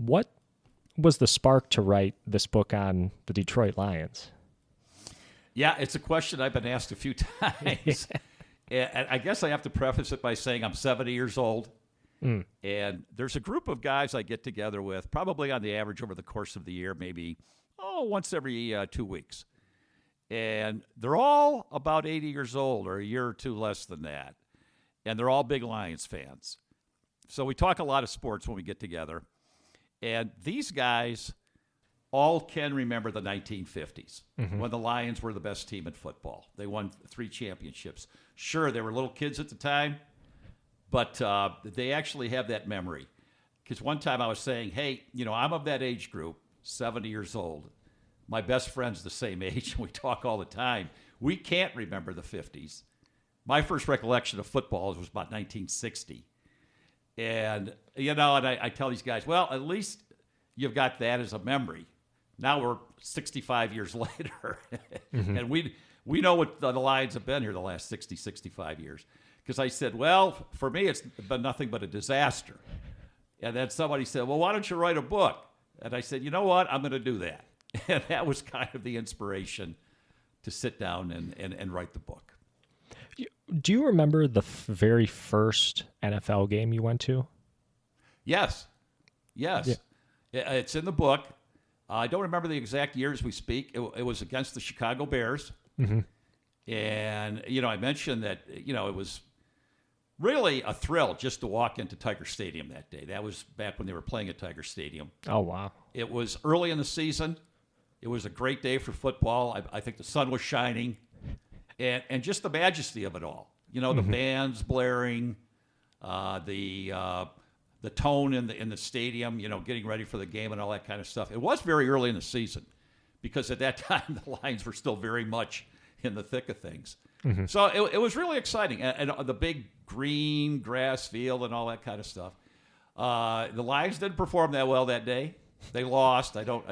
What was the spark to write this book on the Detroit Lions? Yeah, it's a question I've been asked a few times. And I guess I have to preface it by saying I'm 70 years old. And there's a group of guys I get together with, probably on the average over the course of the year, maybe once every 2 weeks. And they're all about 80 years old or a year or two less than that. And they're all big Lions fans. So we talk a lot of sports when we get together. And these guys all can remember the 1950s when the Lions were the best team in football. They won 3 championships. Sure, they were little kids at the time, but they actually have that memory. Because one time I was saying, hey, I'm of that age group, 70 years old. My best friend's the same age, and we talk all the time. We can't remember the 50s. My first recollection of football was about 1960. And, and I tell these guys, well, at least you've got that as a memory. Now we're 65 years later, and we know what the Lions have been here the last 60, 65 years. Because I said, well, for me, it's been nothing but a disaster. And then somebody said, well, why don't you write a book? And I said, you know what? I'm going to do that. And that was kind of the inspiration to sit down and write the book. Do you remember the very first NFL game you went to? Yes. Yeah. It's in the book. I don't remember the exact year as we speak. It was against the Chicago Bears. And, I mentioned that, it was really a thrill just to walk into Tiger Stadium that day. That was back when they were playing at Tiger Stadium. Oh, wow. It was early in the season. It was a great day for football. I think the sun was shining. And just the majesty of it all. The bands blaring, the tone in the stadium, getting ready for the game and all that kind of stuff. It was very early in the season because at that time the Lions were still very much in the thick of things. So it was really exciting. And the big green grass field and all that kind of stuff. The Lions didn't perform that well that day. They lost. I don't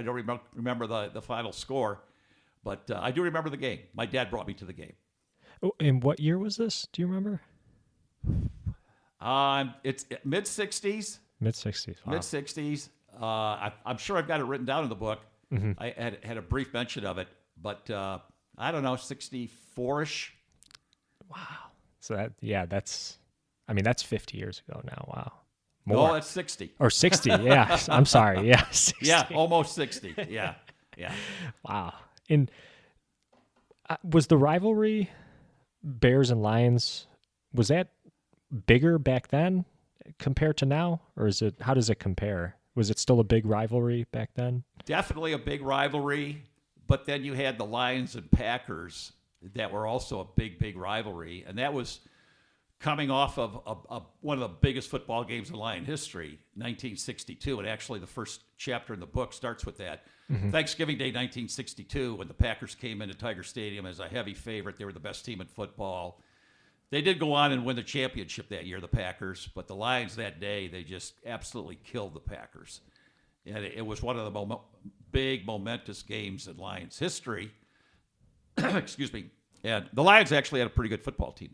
remember the final score, but I do remember the game. My dad brought me to the game. Oh, and what year was this? Do you remember? It's mid-'60s. Mid-'60s. Wow. Mid-'60s. I'm sure I've got it written down in the book. I had a brief mention of it, but I don't know, 64-ish. Wow. So that's 50 years ago now. Wow. More. No, that's 60. Or 60, yeah. I'm sorry. Yeah, 60. Yeah, almost 60. Yeah. Wow. And was the rivalry, Bears and Lions, was that bigger back then compared to now? Or how does it compare? Was it still a big rivalry back then? Definitely a big rivalry. But then you had the Lions and Packers that were also a big, big rivalry. And that was coming off of one of the biggest football games in Lion history, 1962. And actually the first chapter in the book starts with that. Thanksgiving Day 1962, when the Packers came into Tiger Stadium as a heavy favorite. They were the best team in football. They did go on and win the championship that year, the Packers. But the Lions that day, they just absolutely killed the Packers. And it was one of the big, momentous games in Lions history. Excuse me. And the Lions actually had a pretty good football team